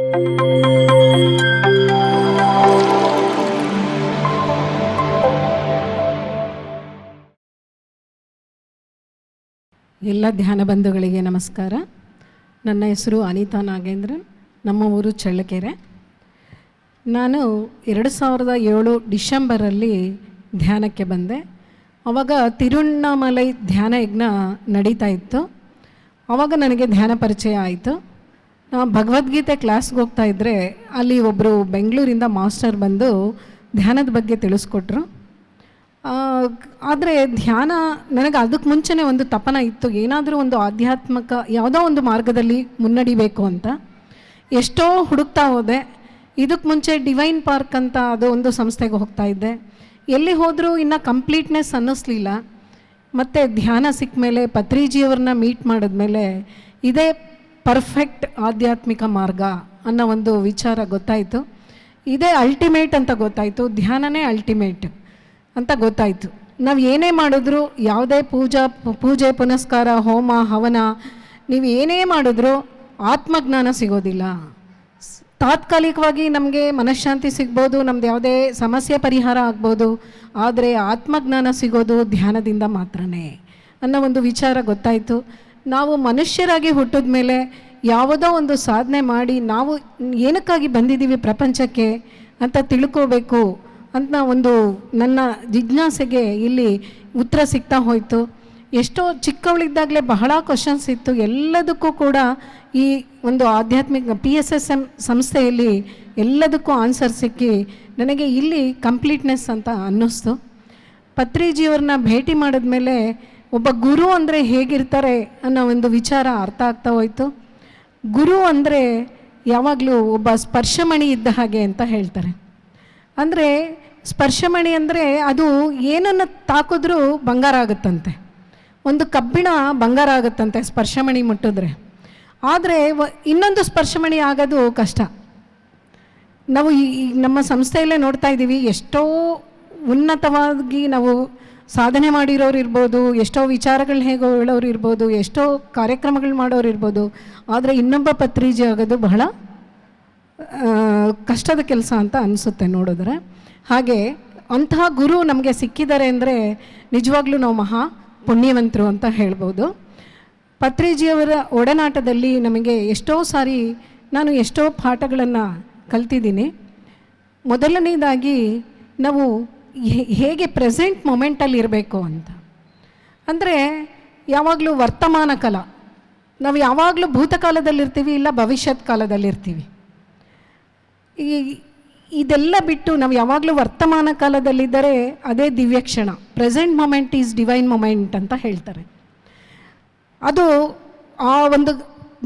ಎಲ್ಲ ಧ್ಯಾನ ಬಂಧುಗಳಿಗೆ ನಮಸ್ಕಾರ. ನನ್ನ ಹೆಸರು ಅನಿತಾ ನಾಗೇಂದ್ರನ್. ನಮ್ಮ ಊರು ಚಳ್ಳಕೆರೆ. ನಾನು 2007 ಡಿಸೆಂಬರಲ್ಲಿ ಧ್ಯಾನಕ್ಕೆ ಬಂದೆ. ಆವಾಗ ತಿರುವಣ್ಣಾಮಲೈ ಧ್ಯಾನ ಯಜ್ಞ ನಡೀತಾ ಇತ್ತು. ಆವಾಗ ನನಗೆ ಧ್ಯಾನ ಪರಿಚಯ ಆಯಿತು. ನಾನು ಭಗವದ್ಗೀತೆ ಕ್ಲಾಸ್ಗೆ ಹೋಗ್ತಾಯಿದ್ರೆ ಅಲ್ಲಿ ಒಬ್ಬರು ಬೆಂಗಳೂರಿಂದ ಮಾಸ್ಟರ್ ಬಂದು ಧ್ಯಾನದ ಬಗ್ಗೆ ತಿಳಿಸ್ಕೊಟ್ರು. ಆದರೆ ಧ್ಯಾನ ನನಗೆ ಅದಕ್ಕೆ ಮುಂಚೆನೇ ಒಂದು ತಪನ ಇತ್ತು, ಏನಾದರೂ ಒಂದು ಆಧ್ಯಾತ್ಮಿಕ ಯಾವುದೋ ಒಂದು ಮಾರ್ಗದಲ್ಲಿ ಮುನ್ನಡಿಬೇಕು ಅಂತ. ಎಷ್ಟೋ ಹುಡುಕ್ತಾ ಹೋದೆ. ಇದಕ್ಕೆ ಮುಂಚೆ ಡಿವೈನ್ ಪಾರ್ಕ್ ಅಂತ ಅದು ಒಂದು ಸಂಸ್ಥೆಗೆ ಹೋಗ್ತಾಯಿದ್ದೆ. ಎಲ್ಲಿ ಹೋದರೂ ಇನ್ನೂ ಕಂಪ್ಲೀಟ್ನೆಸ್ ಅನ್ನಿಸ್ಲಿಲ್ಲ. ಮತ್ತು ಧ್ಯಾನ ಸಿಕ್ಕ ಮೇಲೆ ಪತ್ರಿಜಿಯವ್ರನ್ನ ಮೀಟ್ ಮಾಡಿದ್ಮೇಲೆ ಇದೇ ಪರ್ಫೆಕ್ಟ್ ಆಧ್ಯಾತ್ಮಿಕ ಮಾರ್ಗ ಅನ್ನೋ ಒಂದು ವಿಚಾರ ಗೊತ್ತಾಯಿತು. ಇದೇ ಅಲ್ಟಿಮೇಟ್ ಅಂತ ಗೊತ್ತಾಯಿತು. ಧ್ಯಾನನೇ ಅಲ್ಟಿಮೇಟ್ ಅಂತ ಗೊತ್ತಾಯಿತು. ನಾವು ಏನೇ ಮಾಡಿದ್ರು, ಯಾವುದೇ ಪೂಜೆ ಪುನಸ್ಕಾರ, ಹೋಮ ಹವನ, ನೀವು ಏನೇ ಮಾಡಿದ್ರೂ ಆತ್ಮಜ್ಞಾನ ಸಿಗೋದಿಲ್ಲ. ತಾತ್ಕಾಲಿಕವಾಗಿ ನಮಗೆ ಮನಃಶಾಂತಿ ಸಿಗ್ಬೋದು, ನಮ್ದು ಯಾವುದೇ ಸಮಸ್ಯೆ ಪರಿಹಾರ ಆಗ್ಬೋದು, ಆದರೆ ಆತ್ಮಜ್ಞಾನ ಸಿಗೋದು ಧ್ಯಾನದಿಂದ ಮಾತ್ರನೇ ಅನ್ನೋ ಒಂದು ವಿಚಾರ ಗೊತ್ತಾಯಿತು. ನಾವು ಮನುಷ್ಯರಾಗಿ ಹುಟ್ಟಿದ ಮೇಲೆ ಯಾವುದೋ ಒಂದು ಸಾಧನೆ ಮಾಡಿ ನಾವು ಏನಕ್ಕಾಗಿ ಬಂದಿದ್ದೀವಿ ಪ್ರಪಂಚಕ್ಕೆ ಅಂತ ತಿಳ್ಕೋಬೇಕು ಅಂತ ಒಂದು ನನ್ನ ಜಿಜ್ಞಾಸೆಗೆ ಇಲ್ಲಿ ಉತ್ತರ ಸಿಗ್ತಾ ಹೋಯಿತು. ಎಷ್ಟೋ ಚಿಕ್ಕವಳಿದ್ದಾಗಲೇ ಬಹಳ ಕ್ವಶನ್ಸ್ ಇತ್ತು. ಎಲ್ಲದಕ್ಕೂ ಕೂಡ ಈ ಒಂದು ಆಧ್ಯಾತ್ಮಿಕ PSSM ಸಂಸ್ಥೆಯಲ್ಲಿ ಎಲ್ಲದಕ್ಕೂ ಆನ್ಸರ್ ಸಿಕ್ಕಿ ನನಗೆ ಇಲ್ಲಿ ಕಂಪ್ಲೀಟ್ನೆಸ್ ಅಂತ ಅನ್ನಿಸ್ತು. ಪತ್ರಿಜಿಯವ್ರನ್ನ ಭೇಟಿ ಮಾಡಿದ್ಮೇಲೆ ಒಬ್ಬ ಗುರು ಅಂದರೆ ಹೇಗಿರ್ತಾರೆ ಅನ್ನೋ ಒಂದು ವಿಚಾರ ಅರ್ಥ ಆಗ್ತಾ ಹೋಯಿತು. ಗುರು ಅಂದರೆ ಯಾವಾಗಲೂ ಒಬ್ಬ ಸ್ಪರ್ಶಮಣಿ ಇದ್ದ ಹಾಗೆ ಅಂತ ಹೇಳ್ತಾರೆ. ಅಂದರೆ ಸ್ಪರ್ಶಮಣಿ ಅಂದರೆ ಅದು ಏನನ್ನು ತಾಕಿದ್ರೂ ಬಂಗಾರ ಆಗುತ್ತಂತೆ. ಒಂದು ಕಬ್ಬಿಣ ಬಂಗಾರ ಆಗುತ್ತಂತೆ ಸ್ಪರ್ಶಮಣಿ ಮುಟ್ಟಿದ್ರೆ. ಆದರೆ ಇನ್ನೊಂದು ಸ್ಪರ್ಶಮಣಿ ಆಗೋದು ಕಷ್ಟ. ನಾವು ಈ ನಮ್ಮ ಸಂಸ್ಥೆಯಲ್ಲೇ ನೋಡ್ತಾ ಇದ್ದೀವಿ, ಎಷ್ಟೋ ಉನ್ನತವಾಗಿ ನಾವು ಸಾಧನೆ ಮಾಡಿರೋರು ಇರ್ಬೋದು, ಎಷ್ಟೋ ವಿಚಾರಗಳು ಹೇಗೋ ಹೇಳೋರು ಇರ್ಬೋದು, ಎಷ್ಟೋ ಕಾರ್ಯಕ್ರಮಗಳು ಮಾಡೋರು ಇರ್ಬೋದು, ಆದರೆ ಇನ್ನೊಬ್ಬ ಪತ್ರಿಜಿ ಆಗೋದು ಬಹಳ ಕಷ್ಟದ ಕೆಲಸ ಅಂತ ಅನಿಸುತ್ತೆ ನೋಡಿದ್ರೆ. ಹಾಗೆ ಅಂತಹ ಗುರು ನಮಗೆ ಸಿಕ್ಕಿದ್ದಾರೆ ಅಂದರೆ ನಿಜವಾಗ್ಲೂ ನಾವು ಮಹಾ ಪುಣ್ಯವಂತರು ಅಂತ ಹೇಳ್ಬೋದು. ಪತ್ರಿಜಿಯವರ ಒಡನಾಟದಲ್ಲಿ ನಮಗೆ ಎಷ್ಟೋ ಸಾರಿ ನಾನು ಎಷ್ಟೋ ಪಾಠಗಳನ್ನು ಕಲ್ತಿದ್ದೀನಿ. ಮೊದಲನೇದಾಗಿ ನಾವು ಹೇಗೆ ಪ್ರೆಸೆಂಟ್ ಮೊಮೆಂಟಲ್ಲಿ ಇರಬೇಕು ಅಂತ. ಅಂದರೆ ಯಾವಾಗಲೂ ವರ್ತಮಾನ ಕಾಲ, ನಾವು ಯಾವಾಗಲೂ ಭೂತಕಾಲದಲ್ಲಿರ್ತೀವಿ, ಇಲ್ಲ ಭವಿಷ್ಯತ್ ಕಾಲದಲ್ಲಿರ್ತೀವಿ. ಇದೆಲ್ಲ ಬಿಟ್ಟು ನಾವು ಯಾವಾಗಲೂ ವರ್ತಮಾನ ಕಾಲದಲ್ಲಿದ್ದರೆ ಅದೇ ದಿವ್ಯ ಕ್ಷಣ. Present moment is divine moment ಅಂತ ಹೇಳ್ತಾರೆ. ಅದು ಆ ಒಂದು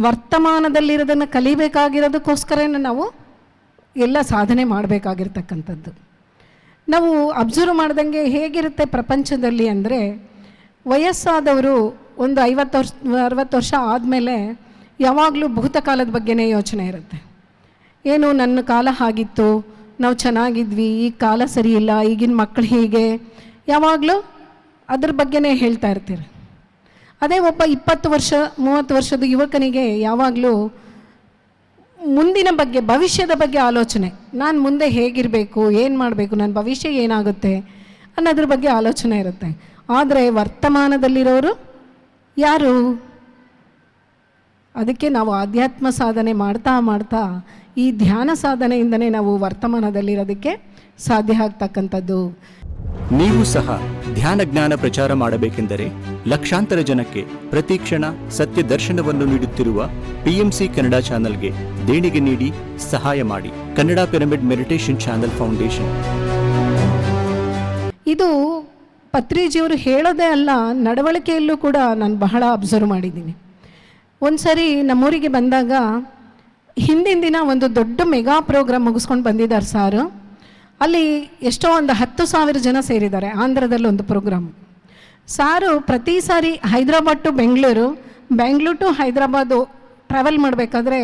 ವರ್ತಮಾನದಲ್ಲಿರೋದನ್ನು ಕಲಿಬೇಕಾಗಿರೋದಕ್ಕೋಸ್ಕರನೇ ನಾವು ಎಲ್ಲ ಸಾಧನೆ ಮಾಡಬೇಕಾಗಿರ್ತಕ್ಕಂಥದ್ದು. ನಾವು ಅಬ್ಸರ್ವ್ ಮಾಡ್ದಂಗೆ ಹೇಗಿರುತ್ತೆ ಪ್ರಪಂಚದಲ್ಲಿ ಅಂದರೆ, ವಯಸ್ಸಾದವರು ಒಂದು 50-60 ವರ್ಷ ಆದಮೇಲೆ ಯಾವಾಗಲೂ ಭೂತಕಾಲದ ಬಗ್ಗೆನೇ ಯೋಚನೆ ಇರುತ್ತೆ. ಏನು ನನ್ನ ಕಾಲ ಹಾಗಿತ್ತು, ನಾವು ಚೆನ್ನಾಗಿದ್ವಿ, ಈ ಕಾಲ ಸರಿ ಇಲ್ಲ, ಈಗಿನ ಮಕ್ಕಳು ಹೀಗೆ, ಯಾವಾಗಲೂ ಅದ್ರ ಬಗ್ಗೆನೇ ಹೇಳ್ತಾ ಇರ್ತೀರಿ. ಅದೇ ಒಬ್ಬ 20 ವರ್ಷ 30 ವರ್ಷದ ಯುವಕನಿಗೆ ಯಾವಾಗಲೂ ಮುಂದಿನ ಬಗ್ಗೆ, ಭವಿಷ್ಯದ ಬಗ್ಗೆ ಆಲೋಚನೆ. ನಾನು ಮುಂದೆ ಹೇಗಿರಬೇಕು, ಏನು ಮಾಡಬೇಕು, ನನ್ನ ಭವಿಷ್ಯ ಏನಾಗುತ್ತೆ ಅನ್ನೋದ್ರ ಬಗ್ಗೆ ಆಲೋಚನೆ ಇರುತ್ತೆ. ಆದರೆ ವರ್ತಮಾನದಲ್ಲಿರೋರು ಯಾರು? ಅದಕ್ಕೆ ನಾವು ಆಧ್ಯಾತ್ಮ ಸಾಧನೆ ಮಾಡ್ತಾ ಮಾಡ್ತಾ ಈ ಧ್ಯಾನ ಸಾಧನೆಯಿಂದನೇ ನಾವು ವರ್ತಮಾನದಲ್ಲಿರೋದಕ್ಕೆ ಸಾಧ್ಯ ಆಗ್ತಕ್ಕಂಥದ್ದು. ನೀವು ಸಹ ಧ್ಯಾನ ಜ್ಞಾನ ಪ್ರಚಾರ ಮಾಡಬೇಕೆಂದರೆ ಲಕ್ಷಾಂತರ ಜನಕ್ಕೆ ಪ್ರತಿ ಕ್ಷಣ ಸತ್ಯ ದರ್ಶನವನ್ನು ನೀಡುತ್ತಿರುವ PMC ಕನ್ನಡ ಚಾನೆಲ್ಗೆ ದೇಣಿಗೆ ನೀಡಿ ಸಹಾಯ ಮಾಡಿ. Kannada pyramid meditation channel foundation. ಇದು ಪತ್ರಿಜಿಯವರು ಹೇಳೋದೇ ಅಲ್ಲ, ನಡವಳಿಕೆಯಲ್ಲೂ ಕೂಡ ನಾನು ಬಹಳ ಅಬ್ಸರ್ವ್ ಮಾಡಿದ್ದೀನಿ. ಒಂದು ಸರಿ ನಮ್ಮೂರಿಗೆ ಬಂದಾಗ ಹಿಂದಿನ ದಿನ ಒಂದು ದೊಡ್ಡ ಮೆಗಾ ಪ್ರೋಗ್ರಾಮ್ ಮುಗಿಸ್ಕೊಂಡು ಬಂದಿದ್ದಾರೆ ಸಾರು. ಅಲ್ಲಿ ಎಷ್ಟೋ ಒಂದು 10,000 ಜನ ಸೇರಿದ್ದಾರೆ. ಆಂಧ್ರದಲ್ಲಿ ಒಂದು ಪ್ರೋಗ್ರಾಮ್. ಸಾರು ಪ್ರತಿ ಸಾರಿ Hyderabad to Bengaluru, Bengaluru to Hyderabad travel ಮಾಡಬೇಕಾದ್ರೆ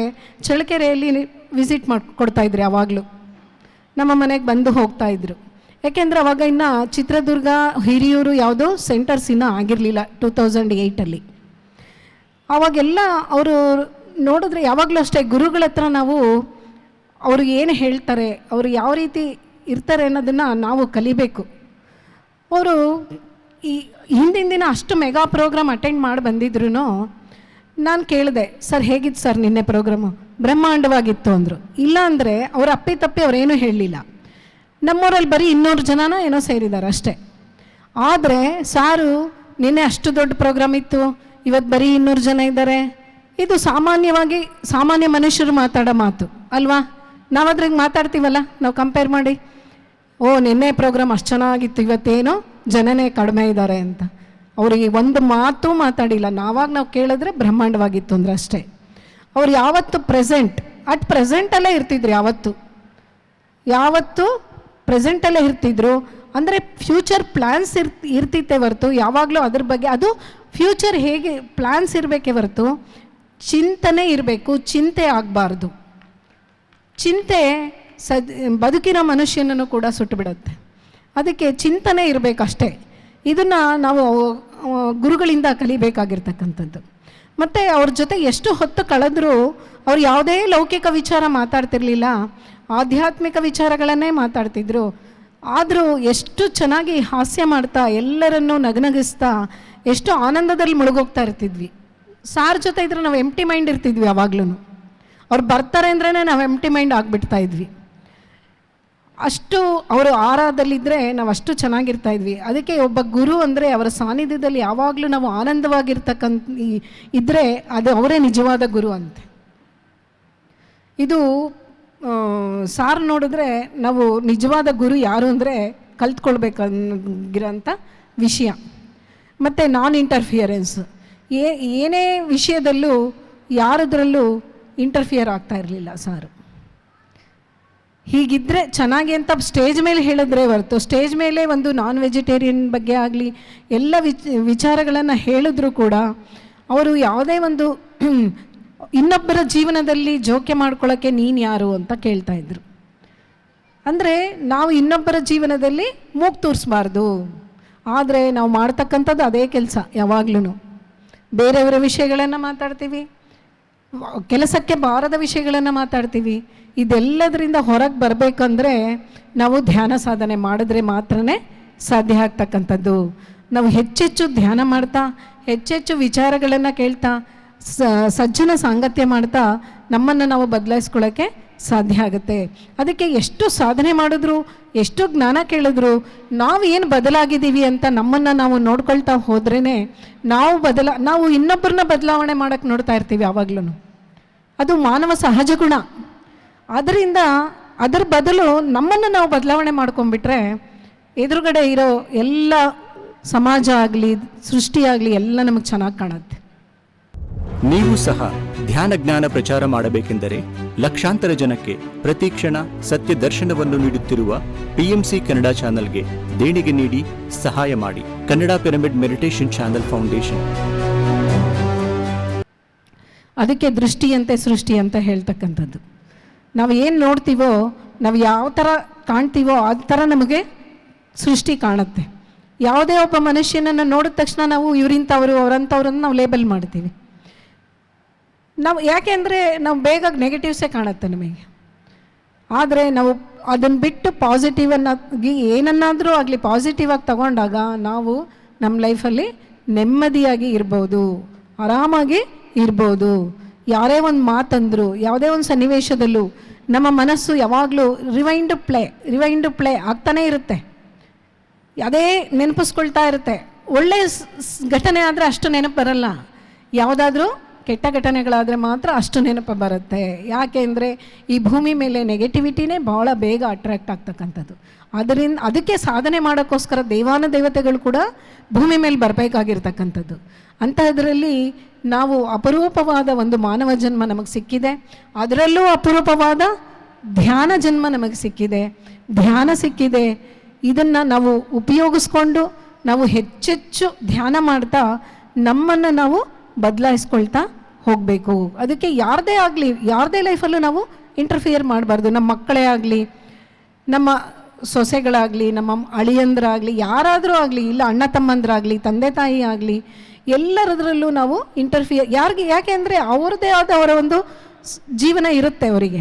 ಚಳ್ಳಕೆರೆಯಲ್ಲಿ ವಿಸಿಟ್ ಕೊಡ್ತಾಯಿದ್ರು. ಯಾವಾಗಲೂ ನಮ್ಮ ಮನೆಗೆ ಬಂದು ಹೋಗ್ತಾಯಿದ್ರು. ಯಾಕೆಂದರೆ ಅವಾಗ ಇನ್ನು ಚಿತ್ರದುರ್ಗ, ಹಿರಿಯೂರು ಯಾವುದೋ ಸೆಂಟರ್ಸ್ ಇನ್ನೂ ಆಗಿರಲಿಲ್ಲ 2008ಅಲ್ಲಿ. ಆವಾಗೆಲ್ಲ ಅವರು ನೋಡಿದ್ರೆ ಯಾವಾಗಲೂ ಅಷ್ಟೇ ಗುರುಗಳ ಹತ್ರ ನಾವು ಅವರು ಏನು ಹೇಳ್ತಾರೆ, ಅವರು ಯಾವ ರೀತಿ ಇರ್ತಾರೆ ಅನ್ನೋದನ್ನು ನಾವು ಕಲಿಬೇಕು. ಅವರು ಈ ಹಿಂದಿನ ದಿನ ಅಷ್ಟು ಮೆಗಾ ಪ್ರೋಗ್ರಾಮ್ ಅಟೆಂಡ್ ಮಾಡಿ ಬಂದಿದ್ರು ನಾನು ಕೇಳಿದೆ, ಸರ್ ಹೇಗಿತ್ತು ಸರ್ ನಿನ್ನೆ ಪ್ರೋಗ್ರಾಮು? ಬ್ರಹ್ಮಾಂಡವಾಗಿತ್ತು ಅಂದರು. ಇಲ್ಲ ಅಂದರೆ ಅವ್ರು ಅಪ್ಪಿತಪ್ಪಿ ಅವರೇನೂ ಹೇಳಲಿಲ್ಲ. ನಮ್ಮೂರಲ್ಲಿ ಬರೀ 200 ಜನನೋ ಏನೋ ಸೇರಿದ್ದಾರೆ ಅಷ್ಟೇ. ಆದರೆ ಸಾರು ನಿನ್ನೆ ಅಷ್ಟು ದೊಡ್ಡ ಪ್ರೋಗ್ರಾಮ್ ಇತ್ತು, ಇವತ್ತು ಬರೀ 200 ಜನ ಇದ್ದಾರೆ. ಇದು ಸಾಮಾನ್ಯವಾಗಿ ಸಾಮಾನ್ಯ ಮನುಷ್ಯರು ಮಾತಾಡೋ ಮಾತು ಅಲ್ವಾ? ನಾವು ಅದ್ರಾಗ ಮಾತಾಡ್ತೀವಲ್ಲ, ನಾವು ಕಂಪೇರ್ ಮಾಡಿ, ಓ ನಿನ್ನೆ ಪ್ರೋಗ್ರಾಮ್ ಅಷ್ಟು ಚೆನ್ನಾಗಿತ್ತು, ಇವತ್ತೇನೋ ಜನನೇ ಕಡಿಮೆ ಇದ್ದಾರೆ ಅಂತ. ಅವರಿಗೆ ಒಂದು ಮಾತು ಮಾತಾಡಿಲ್ಲ. ನಾವು ಕೇಳಿದ್ರೆ ಬ್ರಹ್ಮಾಂಡವಾಗಿತ್ತು ಅಂದ್ರೆ ಅಷ್ಟೇ. ಅವ್ರು ಯಾವತ್ತು ಪ್ರೆಸೆಂಟಲ್ಲೇ ಇರ್ತಿದ್ರು, ಯಾವತ್ತು ಪ್ರೆಸೆಂಟಲ್ಲೇ ಇರ್ತಿದ್ರು. ಅಂದರೆ ಫ್ಯೂಚರ್ ಪ್ಲ್ಯಾನ್ಸ್ ಇರ್ತಿತ್ತೆ ಹೊರತು ಯಾವಾಗಲೂ ಅದ್ರ ಬಗ್ಗೆ, ಅದು ಫ್ಯೂಚರ್ ಹೇಗೆ ಪ್ಲ್ಯಾನ್ಸ್ ಇರಬೇಕೇ ಹೊರತು ಚಿಂತನೆ ಇರಬೇಕು, ಚಿಂತೆ ಆಗಬಾರ್ದು. ಚಿಂತೆ ಬದುಕಿನ ಮನುಷ್ಯನನ್ನು ಕೂಡ ಸುಟ್ಟು ಬಿಡುತ್ತೆ. ಅದಕ್ಕೆ ಚಿಂತನೆ ಇರಬೇಕಷ್ಟೇ. ಇದನ್ನು ನಾವು ಗುರುಗಳಿಂದ ಕಲಿಬೇಕಾಗಿರ್ತಕ್ಕಂಥದ್ದು. ಮತ್ತು ಅವ್ರ ಜೊತೆ ಎಷ್ಟು ಹೊತ್ತು ಕಳೆದರೂ ಅವ್ರು ಯಾವುದೇ ಲೌಕಿಕ ವಿಚಾರ ಮಾತಾಡ್ತಿರ್ಲಿಲ್ಲ, ಆಧ್ಯಾತ್ಮಿಕ ವಿಚಾರಗಳನ್ನೇ ಮಾತಾಡ್ತಿದ್ರು. ಆದರೂ ಎಷ್ಟು ಚೆನ್ನಾಗಿ ಹಾಸ್ಯ ಮಾಡ್ತಾ ಎಲ್ಲರನ್ನೂ ನಗನಗಿಸ್ತಾ ಎಷ್ಟು ಆನಂದದಲ್ಲಿ ಮುಳುಗೋಗ್ತಾ ಇರ್ತಿದ್ವಿ. ಸಾರ್ ಜೊತೆ ಇದ್ರೆ ನಾವು ಎಂಪ್ಟಿ ಮೈಂಡ್ ಇರ್ತಿದ್ವಿ. ಯಾವಾಗ್ಲೂ ಅವ್ರು ಬರ್ತಾರೆ ಅಂದ್ರೇ ನಾವು ಎಂಪ್ಟಿ ಮೈಂಡ್ ಆಗಿಬಿಡ್ತಾ ಇದ್ವಿ. ಅಷ್ಟು ಅವರು ಆರಾಧದಲ್ಲಿದ್ದರೆ ನಾವು ಅಷ್ಟು ಚೆನ್ನಾಗಿರ್ತಾ ಇದ್ವಿ. ಅದಕ್ಕೆ ಒಬ್ಬ ಗುರು ಅಂದರೆ ಅವರ ಸಾನ್ನಿಧ್ಯದಲ್ಲಿ ಯಾವಾಗಲೂ ನಾವು ಆನಂದವಾಗಿರ್ತಕ್ಕಂಥ ಇದ್ದರೆ ಅದು ಅವರೇ ನಿಜವಾದ ಗುರು ಅಂತೆ. ಇದು ಸಾರ್ ನೋಡಿದ್ರೆ ನಾವು ನಿಜವಾದ ಗುರು ಯಾರು ಅಂದರೆ ಕಲ್ತ್ಕೊಳ್ಬೇಕಾಗಿರೋಂಥ ವಿಷಯ. ಮತ್ತು ನಾನ್ ಇಂಟರ್ಫಿಯರೆನ್ಸ್, ಏನೇ ವಿಷಯದಲ್ಲೂ ಯಾರದ್ರಲ್ಲೂ ಇಂಟರ್ಫಿಯರ್ ಆಗ್ತಾ ಇರಲಿಲ್ಲ ಸಾರು. ಹೀಗಿದ್ದರೆ ಚೆನ್ನಾಗಿ ಅಂತ ಸ್ಟೇಜ್ ಮೇಲೆ ಹೇಳಿದ್ರೆ ಹೊರತು, ಸ್ಟೇಜ್ ಮೇಲೆ ಒಂದು ನಾನ್ ವೆಜಿಟೇರಿಯನ್ ಬಗ್ಗೆ ಆಗಲಿ ಎಲ್ಲ ವಿಚಾರಗಳನ್ನು ಹೇಳಿದ್ರು ಕೂಡ ಅವರು ಯಾವುದೇ ಒಂದು ಇನ್ನೊಬ್ಬರ ಜೀವನದಲ್ಲಿ ಜೋಕೆ ಮಾಡ್ಕೊಳ್ಳೋಕ್ಕೆ ನೀನು ಯಾರು ಅಂತ ಕೇಳ್ತಾ ಇದ್ರು. ಅಂದರೆ ನಾವು ಇನ್ನೊಬ್ಬರ ಜೀವನದಲ್ಲಿ ಮೂಗು ತೂರಿಸ್ಬಾರ್ದು. ಆದರೆ ನಾವು ಮಾಡ್ತಕ್ಕಂಥದ್ದು ಅದೇ ಕೆಲಸ. ಯಾವಾಗ್ಲೂ ಬೇರೆಯವರ ವಿಷಯಗಳನ್ನು ಮಾತಾಡ್ತೀವಿ, ಕೆಲಸಕ್ಕೆ ಬಾರದ ವಿಷಯಗಳನ್ನು ಮಾತಾಡ್ತೀವಿ. ಇದೆಲ್ಲದರಿಂದ ಹೊರಗೆ ಬರಬೇಕಂದ್ರೆ ನಾವು ಧ್ಯಾನ ಸಾಧನೆ ಮಾಡಿದ್ರೆ ಮಾತ್ರನೇ ಸಾಧ್ಯ ಆಗ್ತಕ್ಕಂಥದ್ದು. ನಾವು ಹೆಚ್ಚೆಚ್ಚು ಧ್ಯಾನ ಮಾಡ್ತಾ, ಹೆಚ್ಚೆಚ್ಚು ವಿಚಾರಗಳನ್ನು ಕೇಳ್ತಾ, ಸಜ್ಜನ ಸಾಂಗತ್ಯ ಮಾಡ್ತಾ ನಮ್ಮನ್ನು ನಾವು ಬದಲಾಯಿಸ್ಕೊಳ್ಳೋಕ್ಕೆ ಸಾಧ್ಯ ಆಗುತ್ತೆ. ಅದಕ್ಕೆ ಎಷ್ಟು ಸಾಧನೆ ಮಾಡಿದ್ರು, ಎಷ್ಟು ಜ್ಞಾನ ಕೇಳಿದ್ರು, ನಾವು ಏನು ಬದಲಾಗಿದ್ದೀವಿ ಅಂತ ನಮ್ಮನ್ನು ನಾವು ನೋಡ್ಕೊಳ್ತಾ ಹೋದ್ರೇ ನಾವು ಇನ್ನೊಬ್ಬರನ್ನ ಬದಲಾವಣೆ ಮಾಡೋಕ್ಕೆ ನೋಡ್ತಾ ಇರ್ತೀವಿ ಯಾವಾಗ್ಲೂ. ಅದು ಮಾನವ ಸಹಜ ಗುಣ. ಅದರಿಂದ ಅದರ ಬದಲು ನಮ್ಮನ್ನು ನಾವು ಬದಲಾವಣೆ ಮಾಡ್ಕೊಂಡ್ಬಿಟ್ರೆ ಎದುರುಗಡೆ ಇರೋ ಎಲ್ಲ ಸಮಾಜ ಆಗಲಿ ಸೃಷ್ಟಿಯಾಗಲಿ ಎಲ್ಲ ನಮಗೆ ಚೆನ್ನಾಗಿ ಕಾಣುತ್ತೆ. ನೀವು ಸಹ ಧ್ಯಾನ ಜ್ಞಾನ ಪ್ರಚಾರ ಮಾಡಬೇಕೆಂದರೆ ಲಕ್ಷಾಂತರ ಜನಕ್ಕೆ ಪ್ರತಿಕ್ಷಣ ಸತ್ಯ ದರ್ಶನವನ್ನು ನೀಡುತ್ತಿರುವ PMC ಕನ್ನಡ ಚಾನಲ್ಗೆ ದೇಣಿಗೆ ನೀಡಿ ಸಹಾಯ ಮಾಡಿ. Kannada pyramid meditation channel foundation. ಅದಕ್ಕೆ ದೃಷ್ಟಿಯಂತೆ ಸೃಷ್ಟಿ ಅಂತ ಹೇಳ್ತಕ್ಕಂಥದ್ದು. ನಾವು ಏನು ನೋಡ್ತೀವೋ, ನಾವು ಯಾವ ಥರ ಕಾಣ್ತೀವೋ ಆ ಥರ ನಮಗೆ ಸೃಷ್ಟಿ ಕಾಣುತ್ತೆ. ಯಾವುದೇ ಒಬ್ಬ ಮನುಷ್ಯನನ್ನು ನೋಡಿದ ತಕ್ಷಣ ನಾವು ಇವರಿಂಥವರು ಅವರಂಥವ್ರನ್ನು ನಾವು ಲೇಬಲ್ ಮಾಡ್ತೀವಿ. ನಾವು ಯಾಕೆ ಅಂದರೆ ನಾವು ಬೇಗ ನೆಗೆಟಿವ್ಸೇ ಕಾಣುತ್ತೆ ನಮಗೆ. ಆದರೆ ನಾವು ಅದನ್ನು ಬಿಟ್ಟು ಪಾಸಿಟಿವನ್ನಾಗಿ ಏನನ್ನಾದರೂ ಆಗಲಿ ಪಾಸಿಟಿವ್ ಆಗಿ ತಗೊಂಡಾಗ ನಾವು ನಮ್ಮ ಲೈಫಲ್ಲಿ ನೆಮ್ಮದಿಯಾಗಿ ಇರ್ಬೋದು, ಆರಾಮಾಗಿ ಇರ್ಬೋದು. ಯಾರೇ ಒಂದು ಮಾತಂದರು, ಯಾವುದೇ ಒಂದು ಸನ್ನಿವೇಶದಲ್ಲೂ ನಮ್ಮ ಮನಸ್ಸು ಯಾವಾಗಲೂ ರಿವೈಂಡ್ ಪ್ಲೇ ಆಗ್ತಾನೇ ಇರುತ್ತೆ. ಅದೇ ನೆನಪಿಸ್ಕೊಳ್ತಾ ಇರುತ್ತೆ. ಒಳ್ಳೆಯ ಘಟನೆ ಆದರೆ ಅಷ್ಟು ನೆನಪು ಬರಲ್ಲ, ಯಾವುದಾದ್ರೂ ಕೆಟ್ಟ ಘಟನೆಗಳಾದರೆ ಮಾತ್ರ ಅಷ್ಟು ನೆನಪು ಬರುತ್ತೆ. ಯಾಕೆ ಅಂದರೆ ಈ ಭೂಮಿ ಮೇಲೆ ನೆಗೆಟಿವಿಟಿನೇ ಭಾಳ ಬೇಗ ಅಟ್ರ್ಯಾಕ್ಟ್ ಆಗ್ತಕ್ಕಂಥದ್ದು. ಅದಕ್ಕೆ ಸಾಧನೆ ಮಾಡೋಕ್ಕೋಸ್ಕರ ದೇವಾನುದೇವತೆಗಳು ಕೂಡ ಭೂಮಿ ಮೇಲೆ ಬರಬೇಕಾಗಿರ್ತಕ್ಕಂಥದ್ದು. ಅಂತಹದ್ರಲ್ಲಿ ನಾವು ಅಪರೂಪವಾದ ಒಂದು ಮಾನವ ಜನ್ಮ ನಮಗೆ ಸಿಕ್ಕಿದೆ. ಅದರಲ್ಲೂ ಅಪರೂಪವಾದ ಧ್ಯಾನ ಜನ್ಮ ನಮಗೆ ಸಿಕ್ಕಿದೆ, ಧ್ಯಾನ ಸಿಕ್ಕಿದೆ. ಇದನ್ನು ನಾವು ಉಪಯೋಗಿಸ್ಕೊಂಡು ನಾವು ಹೆಚ್ಚೆಚ್ಚು ಧ್ಯಾನ ಮಾಡ್ತಾ ನಮ್ಮನ್ನು ನಾವು ಬದಲಾಯಿಸ್ಕೊಳ್ತಾ ಹೋಗಬೇಕು. ಅದಕ್ಕೆ ಯಾರದೇ ಲೈಫಲ್ಲೂ ನಾವು ಇಂಟರ್ಫಿಯರ್ ಮಾಡಬಾರ್ದು. ನಮ್ಮ ಮಕ್ಕಳೇ ಆಗಲಿ, ನಮ್ಮ ಸೊಸೆಗಳಾಗಲಿ, ನಮ್ಮ ಅಳಿಯಂದ್ರಾಗಲಿ, ಯಾರಾದರೂ ಆಗಲಿ, ಇಲ್ಲ ಅಣ್ಣ ತಮ್ಮಂದ್ರಾಗಲಿ, ತಂದೆ ತಾಯಿ ಆಗಲಿ, ಎಲ್ಲರದ್ರಲ್ಲೂ ನಾವು ಯಾಕೆ ಅಂದರೆ ಅವ್ರದ್ದೇ ಆದ ಅವರ ಒಂದು ಜೀವನ ಇರುತ್ತೆ ಅವರಿಗೆ.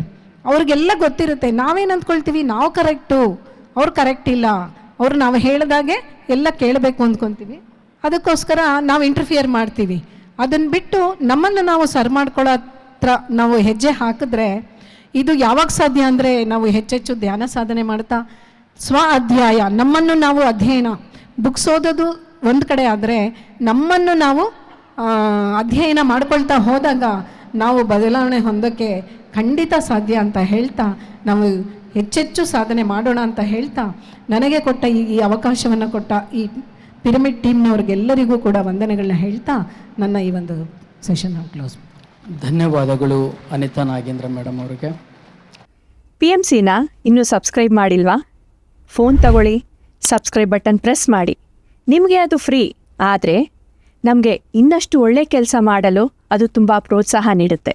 ಅವ್ರಿಗೆಲ್ಲ ಗೊತ್ತಿರುತ್ತೆ. ನಾವೇನು ಅಂದ್ಕೊಳ್ತೀವಿ, ನಾವು ಕರೆಕ್ಟು, ಅವ್ರು ಕರೆಕ್ಟ್ ಇಲ್ಲ, ಅವ್ರು ನಾವು ಹೇಳಿದಾಗೆ ಎಲ್ಲ ಕೇಳಬೇಕು ಅಂದ್ಕೊತೀವಿ. ಅದಕ್ಕೋಸ್ಕರ ನಾವು ಇಂಟರ್ಫಿಯರ್ ಮಾಡ್ತೀವಿ. ಅದನ್ನು ಬಿಟ್ಟು ನಮ್ಮನ್ನು ನಾವು ಸರ್ ಮಾಡ್ಕೊಳ್ಳೋ ಹತ್ರ ನಾವು ಹೆಜ್ಜೆ ಹಾಕಿದ್ರೆ ಇದು ಯಾವಾಗ ಸಾಧ್ಯ ಅಂದರೆ ನಾವು ಹೆಚ್ಚೆಚ್ಚು ಧ್ಯಾನ ಸಾಧನೆ ಮಾಡ್ತಾ ಸ್ವ ಅಧ್ಯಾಯ, ನಮ್ಮನ್ನು ನಾವು ಅಧ್ಯಯನ, ಬುಕ್ಸ್ ಓದೋದು ಒಂದು ಕಡೆ ಆದರೆ ನಮ್ಮನ್ನು ನಾವು ಅಧ್ಯಯನ ಮಾಡ್ಕೊಳ್ತಾ ಹೋದಾಗ ನಾವು ಬದಲಾವಣೆ ಹೊಂದೋಕ್ಕೆ ಖಂಡಿತ ಸಾಧ್ಯ ಅಂತ ಹೇಳ್ತಾ ನಾವು ಹೆಚ್ಚೆಚ್ಚು ಸಾಧನೆ ಮಾಡೋಣ ಅಂತ ಹೇಳ್ತಾ ನನಗೆ ಕೊಟ್ಟ ಈ ಅವಕಾಶವನ್ನು ಕೊಟ್ಟ ಈ ಪಿರಮಿಡ್ ಟೀಮ್ನವ್ರಿಗೆಲ್ಲರಿಗೂ ಕೂಡ ವಂದನೆಗಳನ್ನ ಹೇಳ್ತಾ ನನ್ನ ಈ ಒಂದು ಸೆಷನ್ ಕ್ಲೋಸ್. ಧನ್ಯವಾದಗಳು ಅನಿತಾ ನಾಗೇಂದ್ರ ಮೇಡಮ್ ಅವರಿಗೆ. PMCನ ಇನ್ನೂ ಸಬ್ಸ್ಕ್ರೈಬ್ ಮಾಡಿಲ್ವಾ? ಫೋನ್ ತಗೊಳ್ಳಿ, ಸಬ್ಸ್ಕ್ರೈಬ್ ಬಟನ್ ಪ್ರೆಸ್ ಮಾಡಿ. ನಿಮಗೆ ಅದು ಫ್ರೀ, ಆದರೆ ನಮಗೆ ಇನ್ನಷ್ಟು ಒಳ್ಳೆ ಕೆಲಸ ಮಾಡಲು ಅದು ತುಂಬ ಪ್ರೋತ್ಸಾಹ ನೀಡುತ್ತೆ.